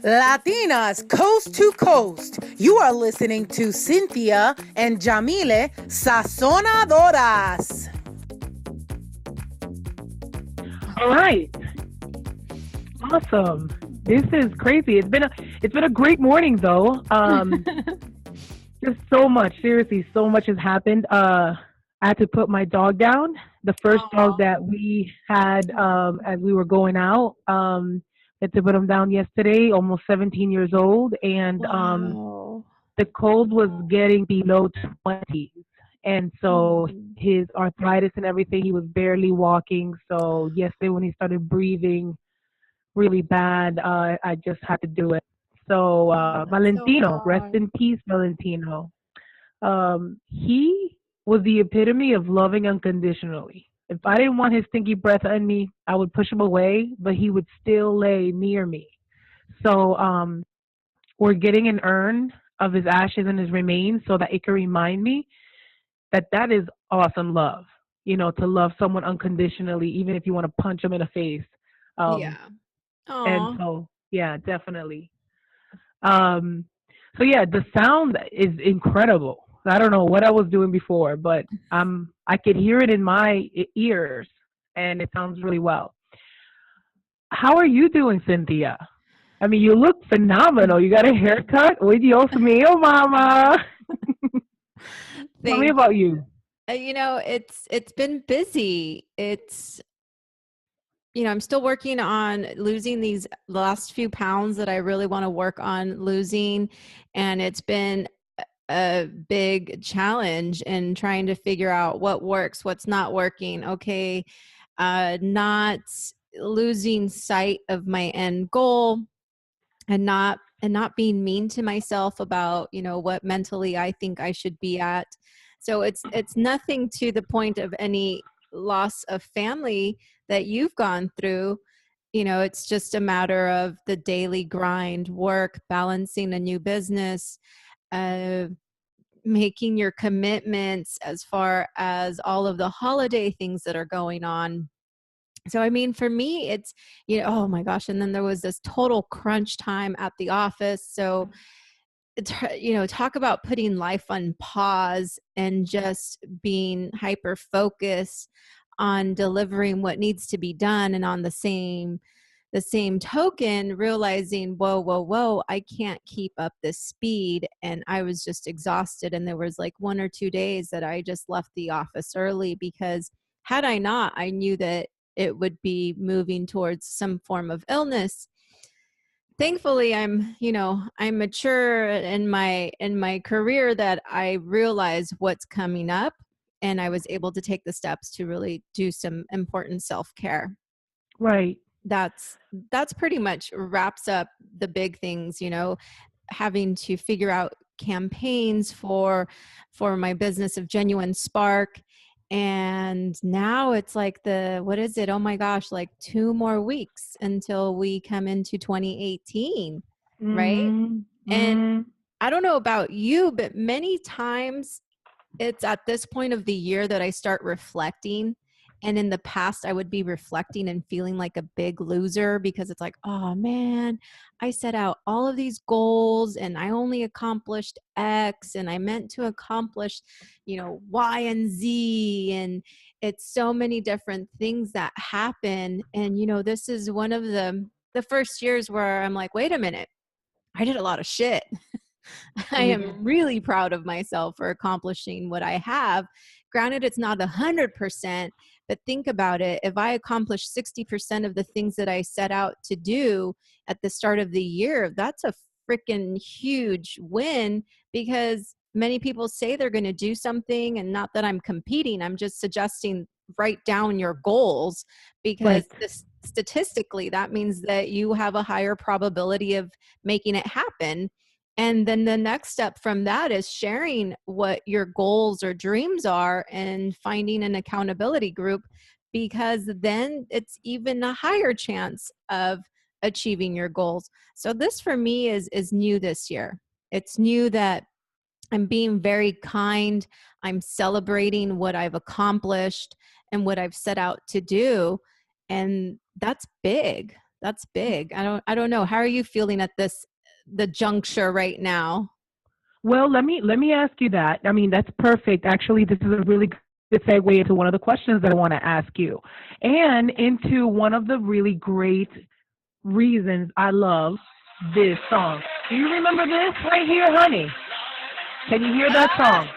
Latinas coast to coast. You are listening to Cynthia and Jamile Sazonadoras. All right. Awesome. This is crazy. It's been a great morning though. Just so much. Seriously, so much has happened. I had to put my dog down. The first dog that we had as we were going out. Had to put him down yesterday, almost 17 years old, and Wow. the cold was getting below 20s. And so his arthritis and everything, he was barely walking. So yesterday when he started breathing really bad, I just had to do it. So That's so Valentino, rest hard. in peace, Valentino. He was the epitome of loving unconditionally. If I didn't want his stinky breath on me, I would push him away, but he would still lay near me. So we're getting an urn of his ashes and his remains so that it can remind me that that is awesome love. To love someone unconditionally, even if you want to punch them in the face. Um, Yeah. and Oh, so, yeah, definitely. Um, so yeah, the sound is incredible. I don't know what I was doing before, but I could hear it in my ears, and it sounds really well. How are you doing, Cynthia? I mean, you look phenomenal. You got a haircut. Oye, Dios mío, mama. Tell me thank about you. it's been busy. I'm still working on losing these last few pounds that I really want to work on losing. And it's been a big challenge in trying to figure out what works, what's not working. Okay. Not losing sight of my end goal and not being mean to myself about, what mentally I think I should be at. So it's nothing to the point of any loss of family that you've gone through. It's just a matter of the daily grind, work, balancing a new business, uh, making your commitments as far as all of the holiday things that are going on. So, I mean, for me, it's, oh my gosh. And then there was this total crunch time at the office. So, it's, talk about putting life on pause and just being hyper focused on delivering what needs to be done. And on the same token, realizing, whoa, I can't keep up this speed. And I was just exhausted. And there was like 1 or 2 days that I just left the office early because had I not, I knew that it would be moving towards some form of illness. Thankfully, I'm mature in my career that I realize what's coming up, and I was able to take the steps to really do some important self-care. Right. That's pretty much wraps up the big things, having to figure out campaigns for my business of Genuine Spark. And now it's like what is it? Oh my gosh, like 2 more weeks until we come into 2018, right? Mm-hmm. And Mm-hmm. I don't know about you, but many times it's at this point of the year that I start reflecting. And in the past, I would be reflecting and feeling like a big loser because it's like, oh man, I set out all of these goals and I only accomplished X and I meant to accomplish, Y and Z. And it's so many different things that happen. And, this is one of the first years where I'm like, wait a minute, I did a lot of shit. I Yeah. am really proud of myself for accomplishing what I have. Granted, it's not 100%, but think about it. If I accomplish 60% of the things that I set out to do at the start of the year, that's a freaking huge win because many people say they're going to do something, and not that I'm competing, I'm just suggesting write down your goals because Right. statistically that means that you have a higher probability of making it happen. And then the next step from that is sharing what your goals or dreams are and finding an accountability group, because then it's even a higher chance of achieving your goals. So this for me is new this year. It's new that I'm being very kind. I'm celebrating what I've accomplished and what I've set out to do. And that's big. That's big. I don't know. How are you feeling at the juncture right now? Well, let me ask you that. I mean, that's perfect. Actually, this is a really good segue into one of the questions that I want to ask you, and into one of the really great reasons I love this song. Do you remember this right here, honey? Can you hear that song?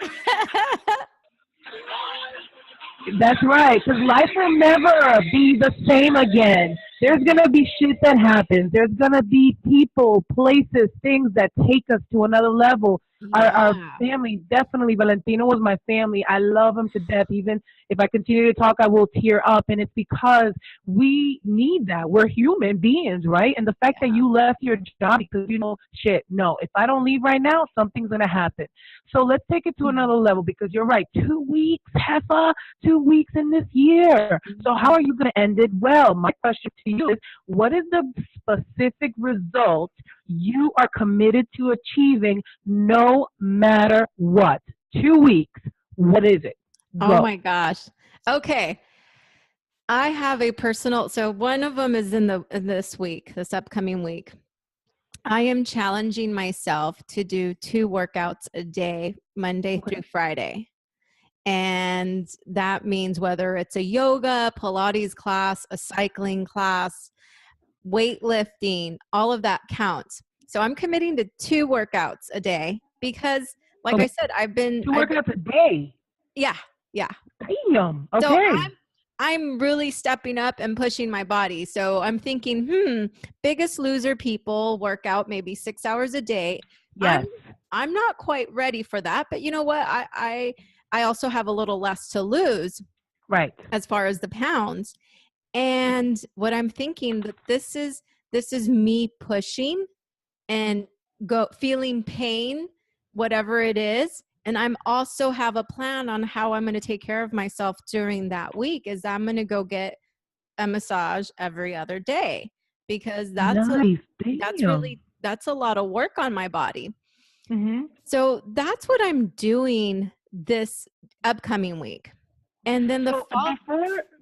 That's right, because life will never be the same again. There's going to be shit that happens. There's going to be people, places, things that take us to another level. Our Yeah. family, definitely, Valentino was my family. I love him to death. Even if I continue to talk, I will tear up. And it's because we need that. We're human beings, right? And the fact that you left your job because you know, shit, no, if I don't leave right now, something's going to happen. So let's take it to another level because you're right. 2 weeks, Heffa, 2 weeks in this year. So how are you going to end it well? My question to you is, what is the specific result you are committed to achieving no matter what? 2 weeks. What is it? Oh Go. my gosh. Okay. I have a personal, so one of them is in this upcoming week. I am challenging myself to do 2 workouts a day, Monday through Friday. And that means whether it's a yoga, Pilates class, a cycling class, weightlifting, all of that counts. So I'm committing to 2 workouts a day because, like I said, I've been 2 workouts a day. yeah, yeah. Damn. So Okay. I'm really stepping up and pushing my body. So I'm thinking, Biggest Loser people work out maybe 6 hours a day. Yes. I'm not quite ready for that, but you know what? I also have a little less to lose Right. as far as the pounds. And what I'm thinking that this is me pushing and feeling pain, whatever it is. And I'm also have a plan on how I'm going to take care of myself during that week is I'm going to go get a massage every other day because that's Nice. Damn. that's a lot of work on my body. Mm-hmm. So that's what I'm doing this upcoming week. And then So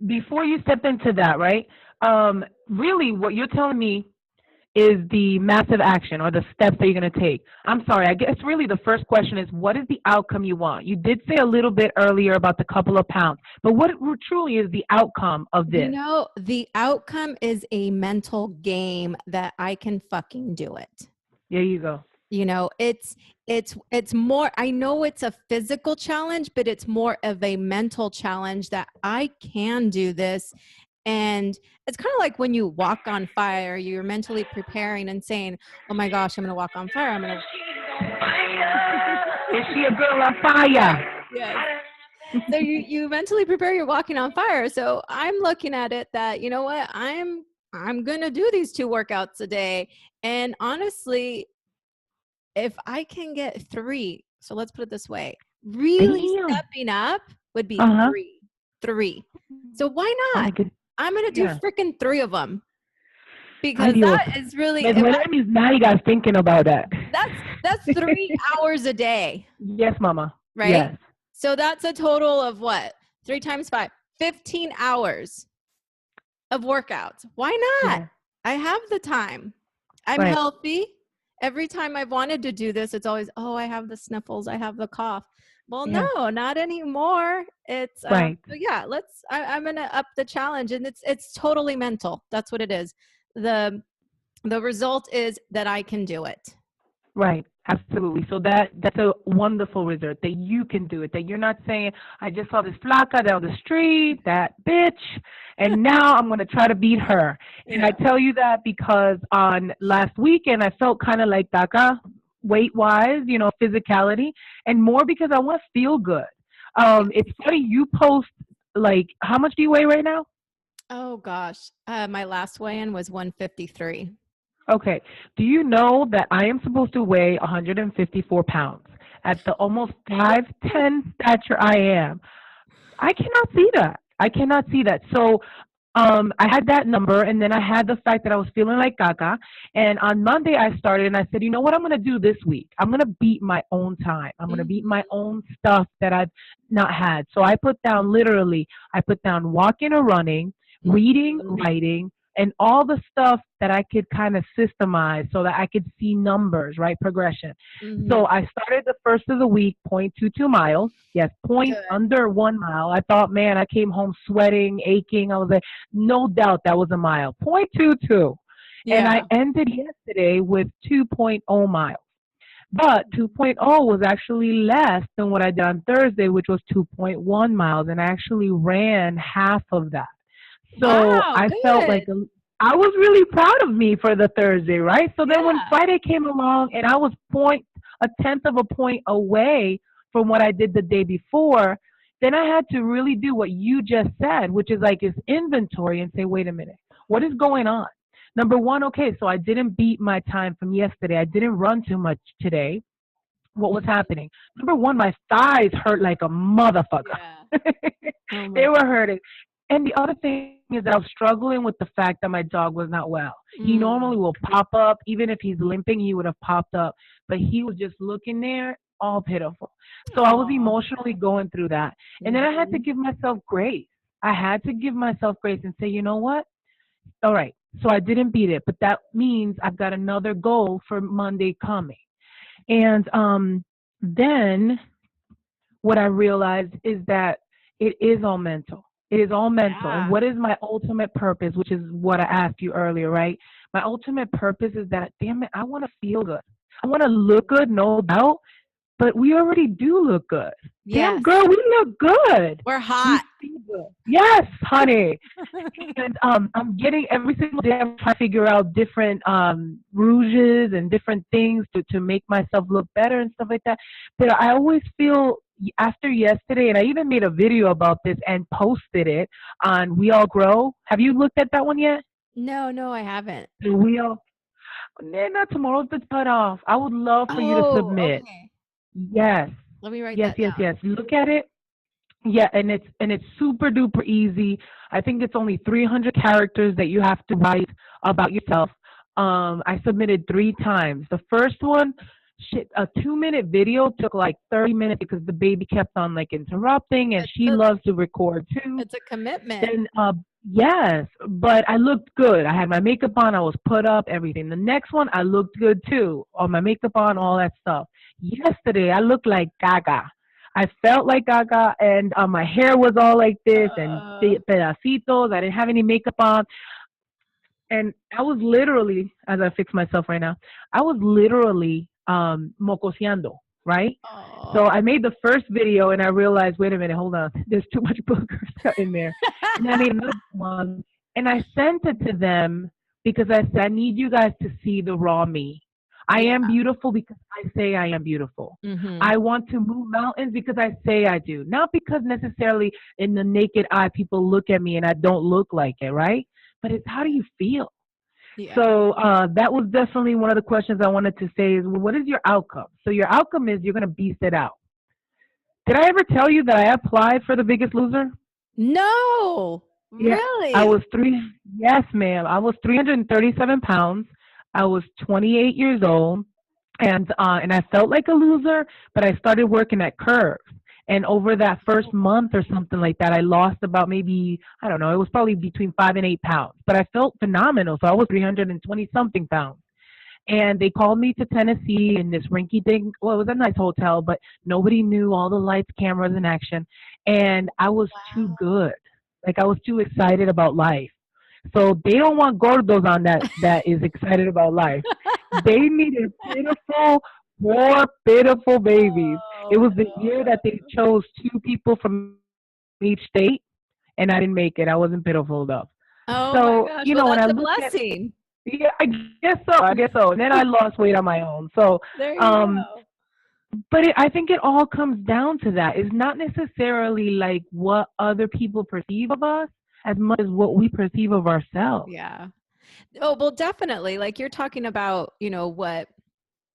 before you step into that, right? Really, what you're telling me is the massive action or the steps that you're going to take. I'm sorry. I guess really the first question is, what is the outcome you want? You did say a little bit earlier about the couple of pounds, but what truly is the outcome of this? You know, the outcome is a mental game that I can fucking do it. There you go. You know, it's more, I know it's a physical challenge, but it's more of a mental challenge that I can do this. And it's kind of like when you walk on fire, you're mentally preparing and saying, oh my gosh, I'm going to walk on fire. I'm going to. Is she a girl on fire? Yes. So you mentally prepare, you're walking on fire. So I'm looking at it that, you know what, I'm going to do these 2 workouts a day. And honestly, if I can get 3, so let's put it this way, really stepping up would be 3. So why not? I'm going to do freaking 3 of them because that is really, now you guys thinking about that. That's 3 hours a day. Yes, mama. Right? Yes. So that's a total of what? 3 times 5, 15 hours of workouts. Why not? Yeah. I have the time. I'm healthy. Every time I've wanted to do this, it's always, oh, I have the sniffles. I have the cough. Well, no, not anymore. It's so yeah, I'm going to up the challenge, and it's totally mental. That's what it is. The result is that I can do it. Right. Absolutely. So that's a wonderful result that you can do it, that you're not saying, I just saw this flaca down the street, that bitch, and now I'm going to try to beat her. Yeah. And I tell you that because on last weekend, I felt kind of like Taka, weight-wise, you know, physicality, and more because I want to feel good. It's funny, you post, like, how much do you weigh right now? Oh, gosh. My last weigh-in was 153. Okay. Do you know that I am supposed to weigh 154 pounds at the almost 5'10" stature I am? I cannot see that. I cannot see that. So I had that number, and then I had the fact that I was feeling like caca. And on Monday, I started, and I said, you know what I'm going to do this week? I'm going to beat my own time. I'm going to beat my own stuff that I've not had. So I put down walking or running, reading, writing, and all the stuff that I could kind of systemize so that I could see numbers, right? Progression. Mm-hmm. So I started the first of the week, 0.22 miles. Yes, point Good. under 1 mile. I thought, man, I came home sweating, aching. I was like, no doubt that was a mile. 0.22. And I Yeah. ended yesterday with 2.0 miles. But 2.0 was actually less than what I did on Thursday, which was 2.1 miles. And I actually ran half of that. So Wow. I felt like Good. I was really proud of me for the Thursday, right? So then when Yeah. Friday came along and I was a tenth of a point away from what I did the day before, then I had to really do what you just said, which is like is inventory and say, wait a minute, what is going on? Number one, okay, so I didn't beat my time from yesterday. I didn't run too much today. What was happening? Number one, my thighs hurt like a motherfucker. Yeah. Oh my They were God. hurting. And the other thing is that I was struggling with the fact that my dog was not well. He Mm. normally will pop up, even if he's limping, he would have popped up. But he was just looking there, all pitiful. So I was Oh. emotionally going through that. And then I had to Mm-hmm. give myself grace. I had to give myself grace and say, you know what? All right. So I didn't beat it, but that means I've got another goal for Monday coming. And then what I realized is that it is all mental. It is all mental. And Yeah. what is my ultimate purpose, which is what I asked you earlier, right? My ultimate purpose is that, damn it, I want to feel good. I want to look good, no doubt, but we already do look good. Damn, Yes. girl, we look good. We're We hot. feel good. Yes, honey. And I'm getting every single day. I'm trying to figure out different rouges and different things to make myself look better and stuff like that. But I always feel after yesterday, and I even made a video about this and posted it on We All Grow. Have you looked at that one yet? No, no, I haven't. The We All. Nah, not tomorrow's the cutoff. I would love for you to Oh, submit. okay. Yes, Let me write yes, that yes, down. yes. Look at it. Yeah, and it's super duper easy. I think it's only 300 characters that you have to write about yourself. I submitted 3 times. The first one, shit, a 2 minute video took like 30 minutes because the baby kept on like interrupting, and It's she a loves to record too. it's a commitment. Then, yes, but I looked good. I had my makeup on. I was put up, everything. The next one, I looked good too. All my makeup on, all that stuff. Yesterday, I looked like Gaga. I felt like Gaga, and my hair was all like this, and pedacitos. I didn't have any makeup on, and I was literally, as I fix myself right now, I was literally mocoseando, right? So Oh. I made the first video and I realized, wait a minute, hold on, there's too much boogers in there. And then I made another one and I sent it to them because I said, I need you guys to see the raw me. I Yeah. am beautiful because I say I am beautiful. Mm-hmm. I want to move mountains because I say I do. Not because necessarily in the naked eye people look at me and I don't look like it, right? But it's how do you feel? Yeah. So that was definitely one of the questions I wanted to say is, well, what is your outcome? So your outcome is you're going to beast it out. Did I ever tell you that I applied for The Biggest Loser? No. Yeah, I Really? was three. Yes, ma'am. I was 337 pounds. I was 28 years old, and I felt like a loser. But I started working at Curves, and over that first month or something like that, I lost about maybe I don't know. It was probably between 5 and 8 pounds. But I felt phenomenal. So I was 320 something pounds. And they called me to Tennessee in this rinky dink. Well, it was a nice hotel, but nobody knew all the lights, cameras, and action. And I was too Wow. good. Like I was too excited about life. So they don't want gordos on that is excited about life. They needed pitiful, poor, pitiful babies. Oh It was the year that no. they chose 2 people from each state, and I didn't make it. I wasn't pitiful enough. Oh my So, gosh. you Well, know, when I that's a look at blessing. yeah, I guess so. I guess so. And then I lost weight on my own. So, There you um, go. but I think it all comes down to that. It's not necessarily like what other people perceive of us as much as what we perceive of ourselves. Yeah. Oh, well, definitely. Like you're talking about, what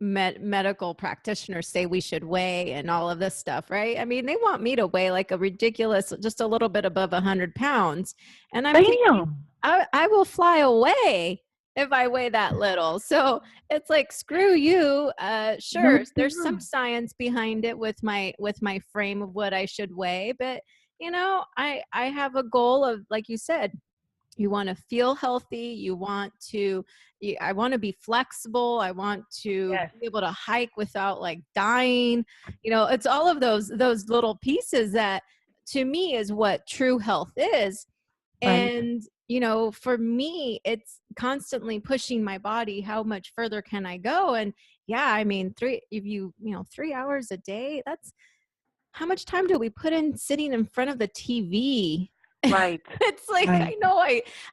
medical practitioners say we should weigh and all of this stuff, right? I mean, they want me to weigh like a ridiculous, just a little bit above 100 pounds. And I'm thinking, Bam! I will fly away if I weigh that little. So it's like, screw you. No Sure, there's some damn. science behind it with my frame of what I should weigh, but I have a goal of, like you said, You want to feel healthy. I want to be flexible. I want to Yes. be able to hike without like dying. It's all of those little pieces that to me is what true health is. Right. And, for me, it's constantly pushing my body. How much further can I go? And yeah, I mean, 3 hours a day, that's how much time do we put in sitting in front of the TV? Right. It's like, Right.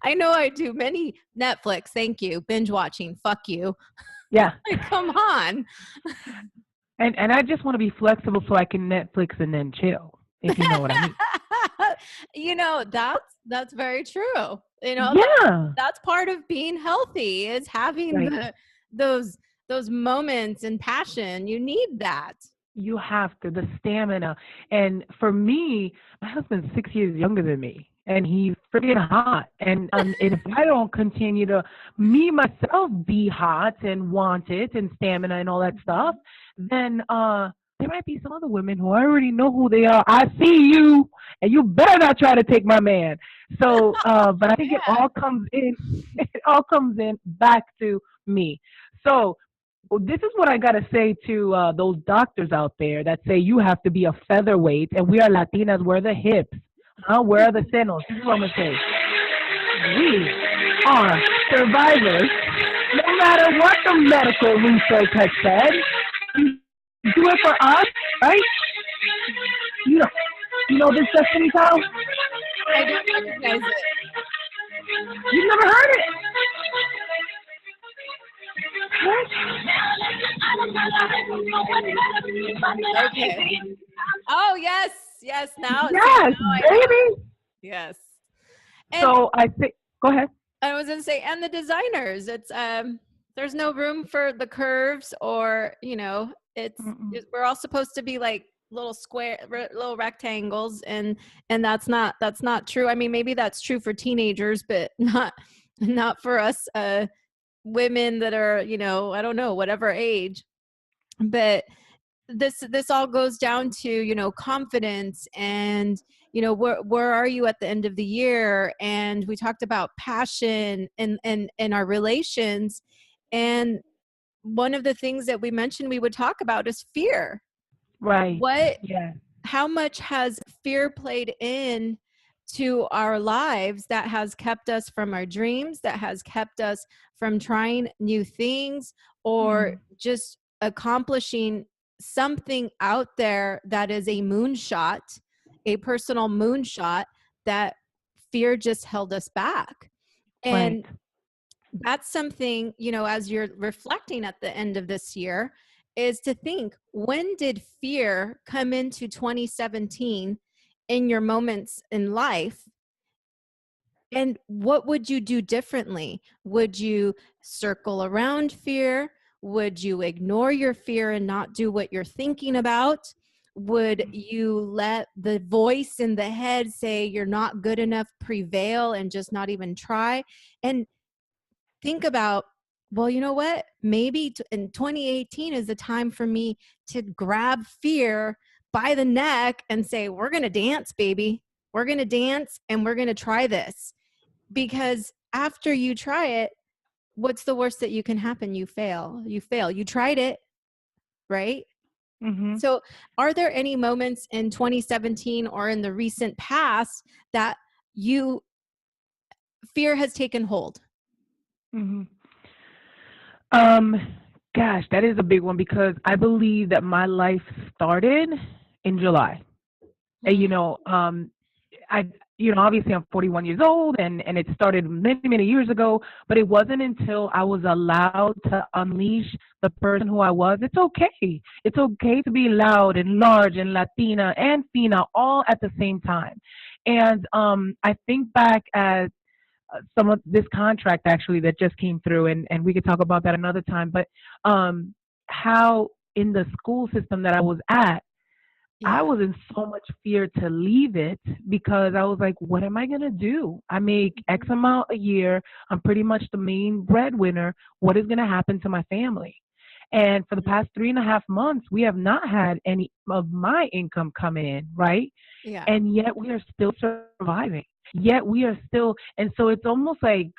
I know I do many Netflix. Thank you. Binge watching. Fuck you. Yeah. Like, come on. And I just want to be flexible so I can Netflix and then chill, if you know what I mean. That's very true. Yeah. That's part of being healthy is having Right. those moments and passion. You need that. You have to, the stamina. And for me, my husband's 6 years younger than me, and he's freaking hot. And if I don't continue to me myself be hot and want it and stamina and all that stuff, then there might be some other women who I already know who they are. I see you, and you better not try to take my man. So, but I think it Yeah. all comes in. It all comes in back to me. So well, this is what I got to say to those doctors out there that say you have to be a featherweight, and we are Latinas, we're the hips. Huh? Where are the senos? This is what I'm going to say. We are survivors, no matter what the medical research has said. You do it for us, right? You know, you know this Destiny Child? I don't recognize it. You've never heard it? Okay. Oh, yes. Yes. Now Yes, I know. baby. Yes. And So I think, go ahead. I was gonna say, and the designers, it's there's no room for the curves, or we're all supposed to be like little little rectangles, and that's not true. I mean, maybe that's true for teenagers, but not for us women that are, I don't know, whatever age. But this all goes down to, confidence, and where are you at the end of the year. And we talked about passion and our relations, and one of the things that we mentioned we would talk about is fear. Right. what Yeah. how much has fear played in to our lives that has kept us from our dreams, that has kept us from trying new things, or Mm. just accomplishing something out there that is a moonshot, a personal moonshot, that fear just held us back. Right. And that's something, as you're reflecting at the end of this year, is to think, when did fear come into 2017 in your moments in life? And what would you do differently? Would you circle around fear? Would you ignore your fear and not do what you're thinking about? Would you let the voice in the head say you're not good enough prevail and just not even try? And think about, well, you know what? Maybe in 2018 is the time for me to grab fear by the neck and say, we're going to dance, baby. We're going to dance, and we're going to try this. Because after you try it, what's the worst that you can happen? You fail. You tried it, right? Mm-hmm. So are there any moments in 2017 or in the recent past that fear has taken hold? Mm-hmm. Gosh, that is a big one because I believe that my life started in July. And, I, obviously I'm 41 years old, and it started many, many years ago, but it wasn't until I was allowed to unleash the person who I was. It's okay. It's okay to be loud and large and Latina and Fina all at the same time. And I think back at some of this contract actually that just came through, and we could talk about that another time, but how in the school system that I was at, I Yeah. was in so much fear to leave it because I was like, what am I going to do? I make X amount a year. I'm pretty much the main breadwinner. What is going to happen to my family? And for the past 3.5 months, we have not had any of my income coming in, right? Yeah. And yet we are still surviving. Yet we are still, and so it's almost like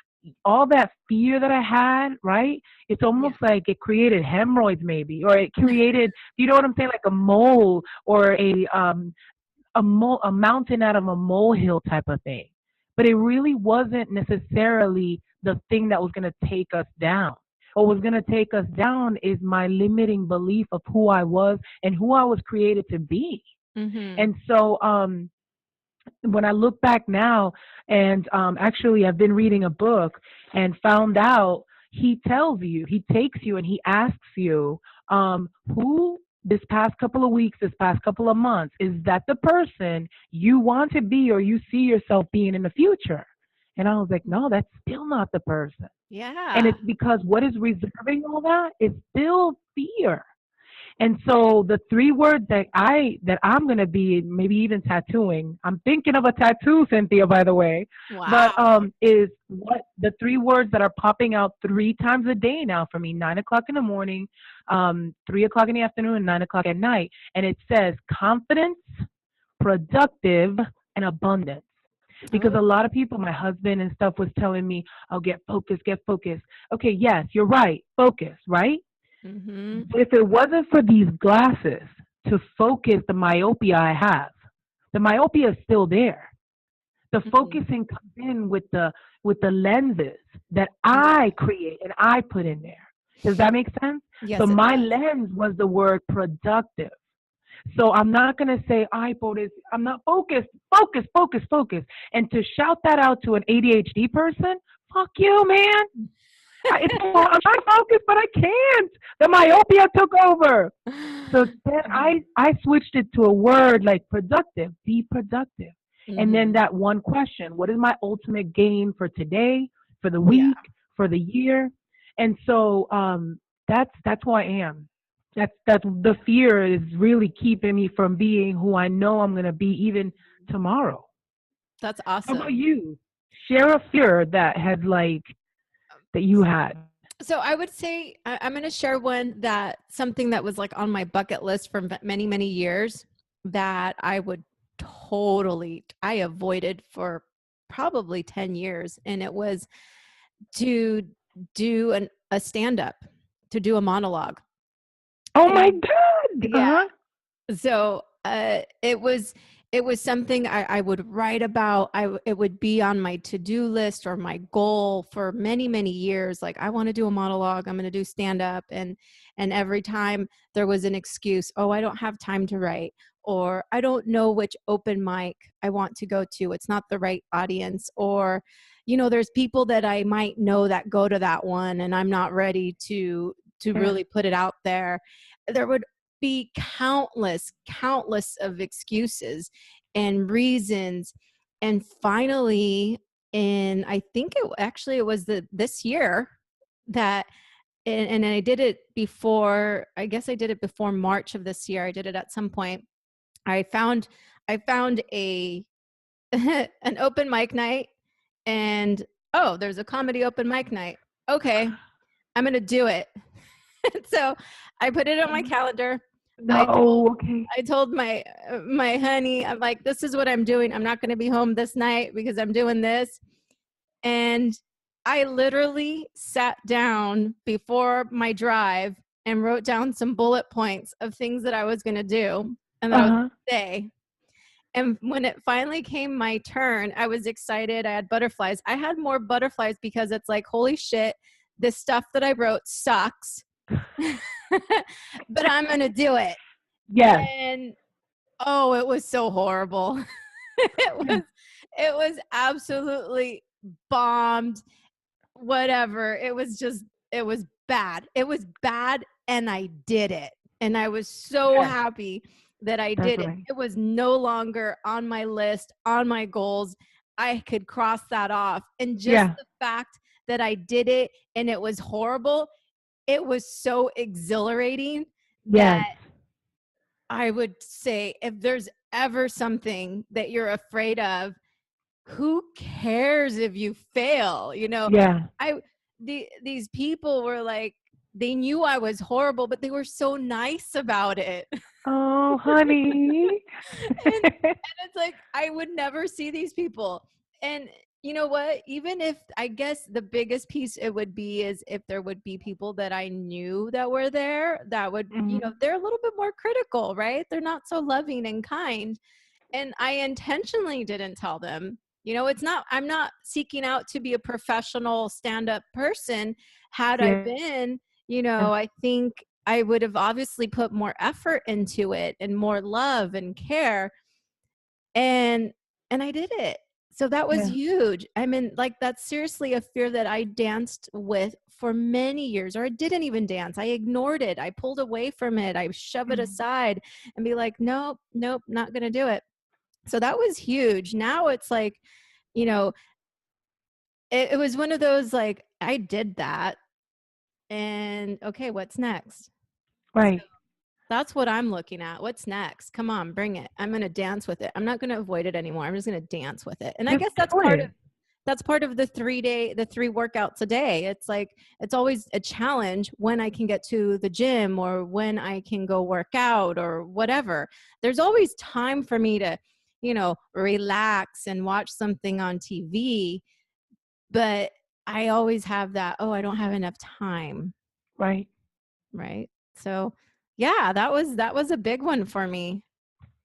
all that fear that I had, right? It's Yeah. almost like it created hemorrhoids, maybe, or it created, you know what I'm saying, like a mole or a mountain out of a molehill type of thing. But it really wasn't necessarily the thing that was going to take us down. What was going to take us down is my limiting belief of who I was and who I was created to be. Mm-hmm. And so, when I look back now, and actually, I've been reading a book and found out he tells you, he takes you and he asks you, who this past couple of weeks, this past couple of months, is that the person you want to be or you see yourself being in the future? And I was like, no, that's still not the person. And Yeah. it's because what is reserving all that is still fear. And so the three words that I'm gonna be maybe even tattooing. I'm thinking of a tattoo, Cynthia, by the way. But Wow. is what the three words that are popping out 3 times a day now for me: 9 o'clock in the morning, 3 o'clock in the afternoon, and 9 o'clock at night. And it says confidence, productive, and abundance. Because Oh. a lot of people, my husband and stuff, was telling me, "Oh, get focused, get focused." Okay, yes, you're right, focus, right? Mm-hmm. If it wasn't for these glasses to focus the myopia I have, the myopia is still there. The Mm-hmm. focusing comes in with the lenses that Yeah. I create and I put in there. Does that make sense? So Yes, it my does. lens was the word productive. So I'm not gonna say iPhone is. I'm not focused. Focus, focus, focus. And to shout that out to an ADHD person, fuck you, man. I'm trying to focus, but I can't. The myopia took over. So then I switched it to a word like productive, be productive. And then Mm-hmm. that one question: what is my ultimate gain for today, for the Yeah. week, for the year? And so that's who I am. That's the fear is really keeping me from being who I know I'm gonna be even tomorrow. That's How about awesome. you? Share a fear that had that you had. So I would say I'm going to share one that something that was like on my bucket list for many, many years that I would I avoided for probably 10 years. And it was to do a stand up, to do a monologue. Oh my And God. yeah, Uh-huh. so it was something I would write about. It would be on my to-do list or my goal for many, many years. Like, I want to do a monologue, I'm going to do stand up. And every time there was an excuse, oh, I don't have time to write, or I don't know which open mic I want to go to, it's not the right audience, or there's people that I might know that go to that one and I'm not ready to Yeah. really put it out there. There would be countless of excuses and reasons. And finally, I think it was this year that, and I did it before, I guess I did it before March of this year. I did it at some point. I found a an open mic night, and oh, there's a comedy open mic night. Okay, I'm going to do it. So I put it on my calendar. I told No. Okay. I told my honey, I'm like, this is what I'm doing. I'm not going to be home this night because I'm doing this. And I literally sat down before my drive and wrote down some bullet points of things that I was going to do and that I was Uh-huh. going to say. And when it finally came my turn, I was excited. I had butterflies. I had more butterflies because it's like, holy shit, this stuff that I wrote sucks. But I'm going to do it. Yes. And oh, it was so horrible. it Yeah. was it was absolutely bombed. Whatever. It was bad. It was bad, and I did it. And I was so Yes. happy that I That's did it. right. It was no longer on my list, on my goals. I could cross that off. And just Yeah. the fact that I did it and it was horrible, it was so exhilarating Yes. that I would say, if there's ever something that you're afraid of, who cares if you fail? Yeah. I these people were like, they knew I was horrible, but they were so nice about it. Oh, honey. And it's like I would never see these people. And you know what? Even if I guess the biggest piece it would be is if there would be people that I knew that were there that would, Mhm. they're a little bit more critical, right? They're not so loving and kind. And I intentionally didn't tell them. I'm not seeking out to be a professional stand-up person. Had I Yeah. been, I think I would have obviously put more effort into it and more love and care. And I did it. So that was Yeah. huge. I mean, like, that's seriously a fear that I danced with for many years, or I didn't even dance. I ignored it. I pulled away from it. I shove it Mhm. aside and be like, nope, nope, not going to do it. So that was huge. Now it's like, you know, it was one of those, like, I did that. And okay, what's next? Right. That's what I'm looking at. What's next? Come on, bring it. I'm going to dance with it. I'm not going to avoid it anymore. I'm just going to dance with it. And I Just guess do it. that's part of the 3 workouts a day. It's like, it's always a challenge when I can get to the gym or when I can go work out or whatever. There's always time for me to, relax and watch something on TV. But I always have that, oh, I don't have enough time. Right. Right. So yeah, that was a big one for me.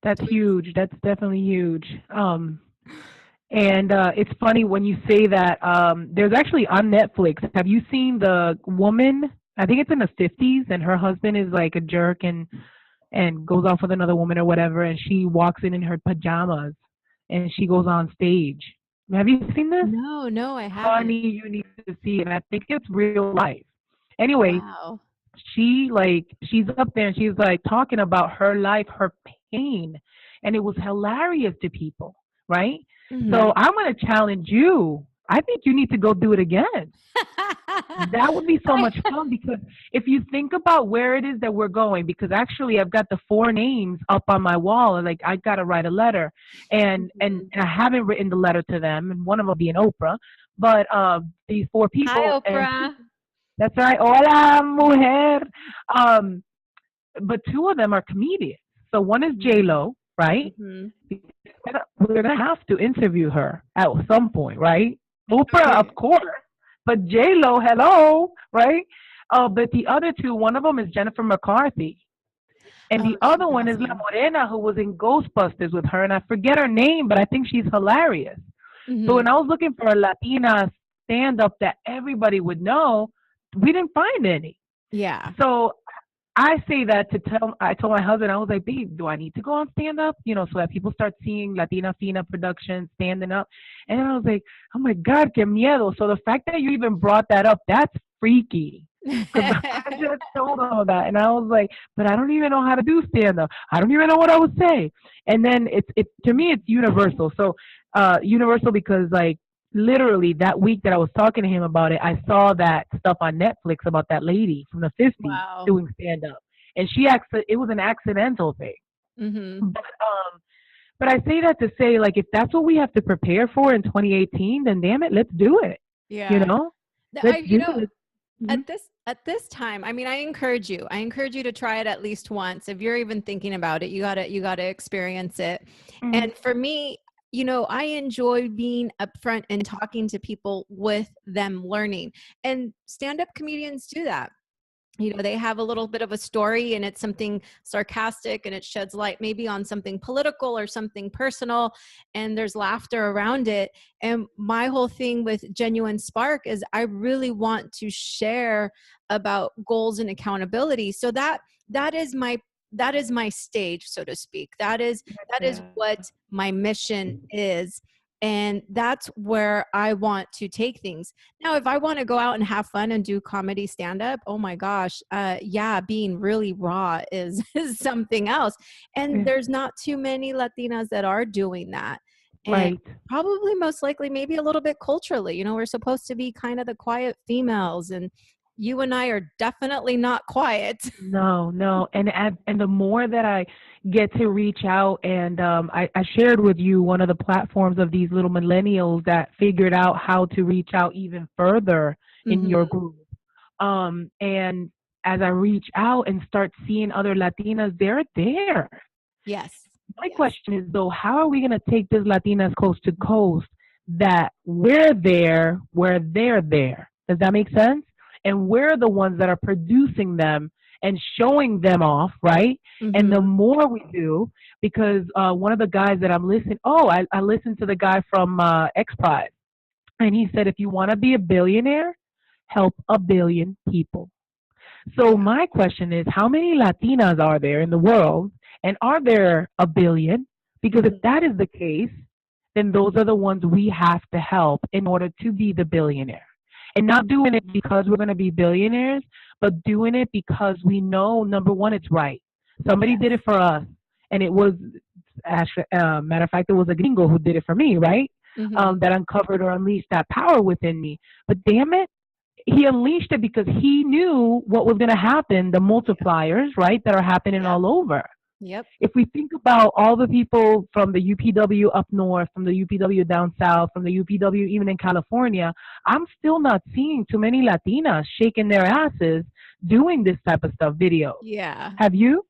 That's huge. That's definitely huge. And it's funny when you say that. There's actually on Netflix. Have you seen the woman? I think it's in the 50s, and her husband is like a jerk and goes off with another woman or whatever, and she walks in her pajamas, and she goes on stage. Have you seen this? No, no, I haven't. Honey, you need to see it. I think it's real life. Anyway, Wow. she's up there and she's like talking about her life, her pain, and it was hilarious to people, right? So Mhm. I'm gonna challenge you. I think you need to go do it again. That would be so much fun because if you think about where it is that we're going, because actually I've got the four names up on my wall, and like I gotta write a letter, Mhm. and I haven't written the letter to them, and one of them being Oprah, but these four Hi, people, and Oprah. that's right, hola mujer, um, but two of them are comedians. So one is J Mhm. Lo, right? Mhm. We're gonna have to interview her at some point, right? Oprah, of Okay. course, but J Lo, hello, right? But the other two, one of them is Jennifer McCarthy, and Oh, the other she's one is La awesome. Morena, who was in Ghostbusters with her, and I forget her name, but I think she's hilarious. So Mhm. when I was looking for a Latina stand up that everybody would know, we didn't find any. Yeah. So I say that to tell. I told my husband, I was like, babe, do I need to go on stand up? So that people start seeing Latina Fina productions standing up. And then I was like, oh my God, que miedo. So the fact that you even brought that up, that's freaky. Because I just told him that, and I was like, but I don't even know how to do stand up. I don't even know what I would say. And then it's to me it's universal. So universal because like literally that week that I was talking to him about it, I saw that stuff on Netflix about that lady from the 50s Wow. doing stand up. And it was an accidental thing. Mhm. But I say that to say like if that's what we have to prepare for in 2018, then damn it, let's do it. You Yeah. know? I Let's do it. Mhm. At this time, I mean, I encourage you. I encourage you to try it at least once. If you're even thinking about it, you got to experience it. Mhm. And for me, I enjoy being upfront and talking to people with them learning. And stand-up comedians do that. They have a little bit of a story and it's something sarcastic and it sheds light maybe on something political or something personal, and there's laughter around it. And my whole thing with Genuine Spark is I really want to share about goals and accountability. So that is my stage, so to speak. That is Yeah. what my mission is. And that's where I want to take things. Now, if I want to go out and have fun and do comedy stand up, oh my gosh, yeah, being really raw is, is something else. And Yeah. there's not too many Latinas that are doing that. And Right. probably most likely, maybe a little bit culturally, we're supposed to be kind of the quiet females. And you and I are definitely not quiet. No, no, and the more that I get to reach out, and I shared with you one of the platforms of these little millennials that figured out how to reach out even further in your Hmm. group. And as I reach out and start seeing other Latinas, they're there. Yes. My Yes. question is, though, how are we going to take this Latinas coast to coast that we're there where they're there? Does that make sense? And we're the ones that are producing them and showing them off, right? And the Mm-hmm. more we do, because one of the guys that I'm listening, I listened to the guy from X Prize, and he said, if you want to be a billionaire, help a billion people. So Yeah. my question is, how many Latinas are there in the world, and are there a billion? Because if Mm-hmm. that is the case, then those are the ones we have to help in order to be the billionaire. And not doing it because we're going to be billionaires, but doing it because we know, number one, it's right. Somebody Yes. did it for us, and it was, actually, matter of fact, it was a gringo who did it for me, right? Mm-hmm. That uncovered or unleashed that power within me. But damn it, he unleashed it because he knew what was going to happen, the Yep. multipliers, right, that are happening Yep. all over. Yep. If we think about all the people from the UPW up north, from the UPW down south, from the UPW even in California, I'm still not seeing too many Latinas shaking their asses doing this type of stuff, videos. Yeah. Have you?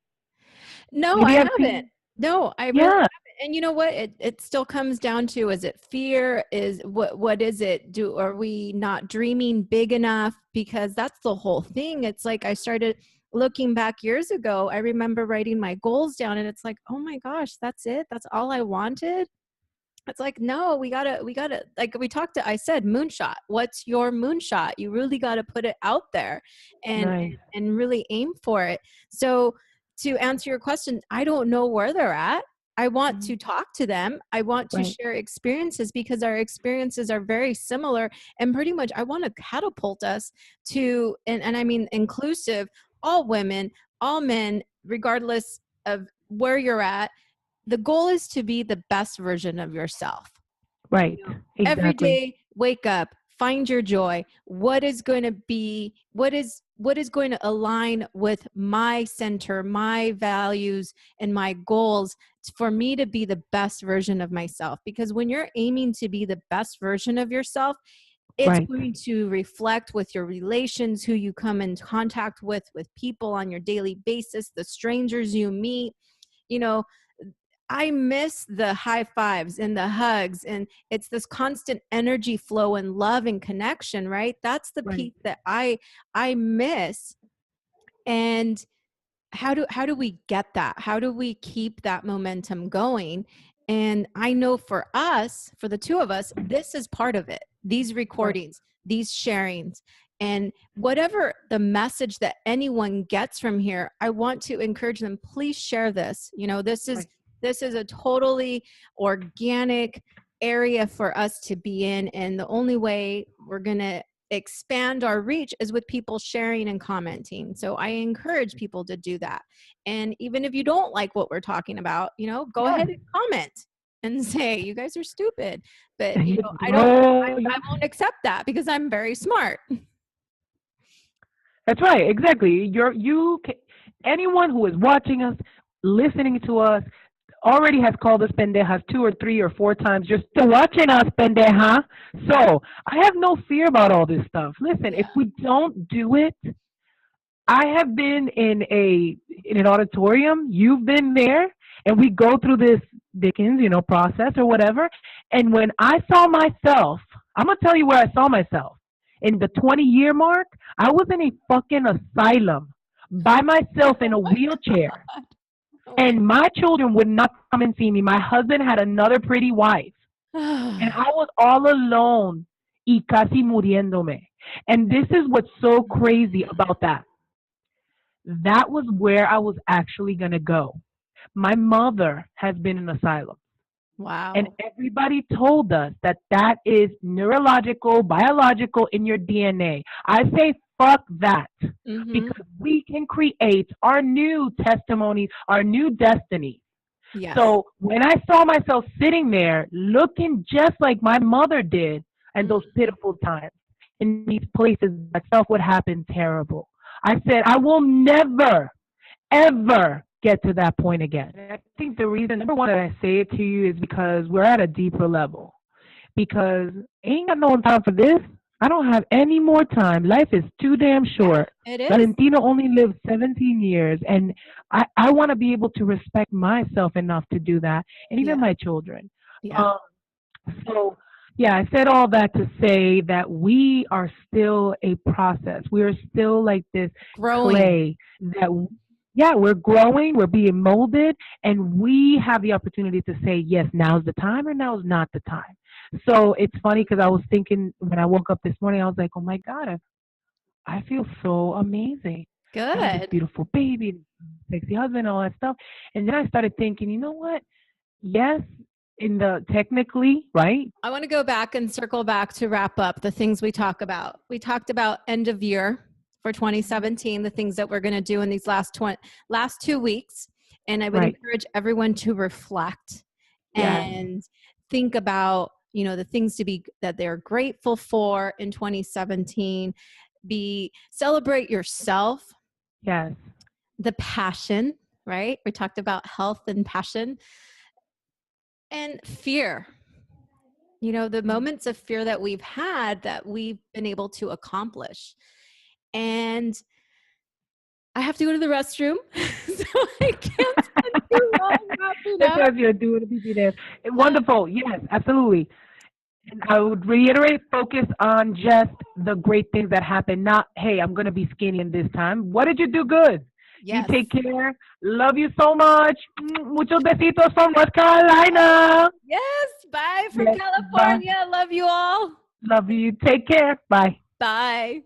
No, I Maybe I've haven't. seen, No, I really yeah, haven't. And you know what? It still comes down to, is it fear? Is what is it? Are we not dreaming big enough? Because that's the whole thing. It's like I started looking back years ago. I remember writing my goals down, and it's like, oh my gosh, that's it? That's all I wanted? It's like, no, we gotta, like we talked to, I said, moonshot. What's your moonshot? You really got to put it out there and, nice, and really aim for it. So to answer your question, I don't know where they're at. I want mhm, to talk to them. I want to right, share experiences because our experiences are very similar. And pretty much I want to catapult us to, and I mean inclusive, all women, all men, regardless of where you're at. The goal is to be the best version of yourself. You right, know, every exactly, day, wake up, find your joy. What is going to be, what is going to align with my center, my values, and my goals for me to be the best version of myself? Because when you're aiming to be the best version of yourself, it's right, going to reflect with your relations, who you come in contact with people on your daily basis, the strangers you meet. You know, I miss the high fives and the hugs, and it's this constant energy flow and love and connection, right? That's the right, piece that I miss. And how do we get that? How do we keep that momentum going? And I know for us, for the two of us, this is part of it. These right, recordings, these sharings, and whatever the message that anyone gets from here, I want to encourage them, please share this. You know, right, this is a totally organic area for us to be in, and the only way we're going to expand our reach is with people sharing and commenting. So I encourage people to do that. And even if you don't like what we're talking about, go yeah. ahead and comment and say, you guys are stupid. But, Oh, I won't accept that because I'm very smart. that's right, exactly. Anyone who is watching us, listening to us, already has called us pendejas 2 or 3 or 4 times just to watching us, pendeja. So I have no fear about all this stuff. Listen, Yeah. if we don't do it, I have been in an auditorium. You've been there, and we go through this Dickens, process or whatever. And when I saw myself, I'm gonna tell you where I saw myself in the 20-year mark. I was in a fucking asylum by myself in Oh a my wheelchair, God. Oh my and my children would not come and see me. My husband had another pretty wife, and God. I was all alone, y casi muriéndome. And this is what's so crazy about that. That was where I was actually going to go. My mother has been in asylum, and Wow. everybody told us that that is neurological, biological in your DNA. I say, fuck that, Mm-hmm. because we can create our new testimony, our new destiny. Yes. So when I saw myself sitting there looking just like my mother did, and those pitiful times in these places that stuff would happen terrible, I said, I will never, ever get to that point again. And I think the reason, number one, that I say it to you is because we're at a deeper level. Because ain't got no time for this. I don't have any more time. Life is too damn Yeah, short. it is. Valentino only lived 17 years, and I want to be able to respect myself enough to do that, and even Yeah. my children. Yeah. Um, so, yeah, I said all that to say that we are still a process. We are still like this Growing. clay that, yeah, we're growing, we're being molded, and we have the opportunity to say, yes, now's the time or now's not the time. So it's funny because I was thinking when I woke up this morning, I was like, oh my God, I feel so amazing. I have this Good. beautiful baby, sexy husband, all that stuff. And then I started thinking, you know what? Yes, in the technically, right? I want to go back and circle back to wrap up the things we talk about. We talked about end of year for 2017, the things that we're going to do in these last 2 weeks. And I would Right. encourage everyone to reflect Yes. and think about, the things that they're grateful for in 2017. Celebrate yourself, Yes. the passion, right? We talked about health and passion and fear. The moments of fear that we've had that we've been able to accomplish. And I have to go to the restroom, so I can't spend too long wrapping That's up. what you're doing to be there. Wonderful. Yes, absolutely. And I would reiterate, focus on just the great things that happen, not, hey, I'm going to be skinny in this time. What did you do good? You Yes. take care. Love you so much. Muchos besitos from North Carolina. Yes. Bye from Yes, bye. California. Love you all. Love you. Take care. Bye. Bye.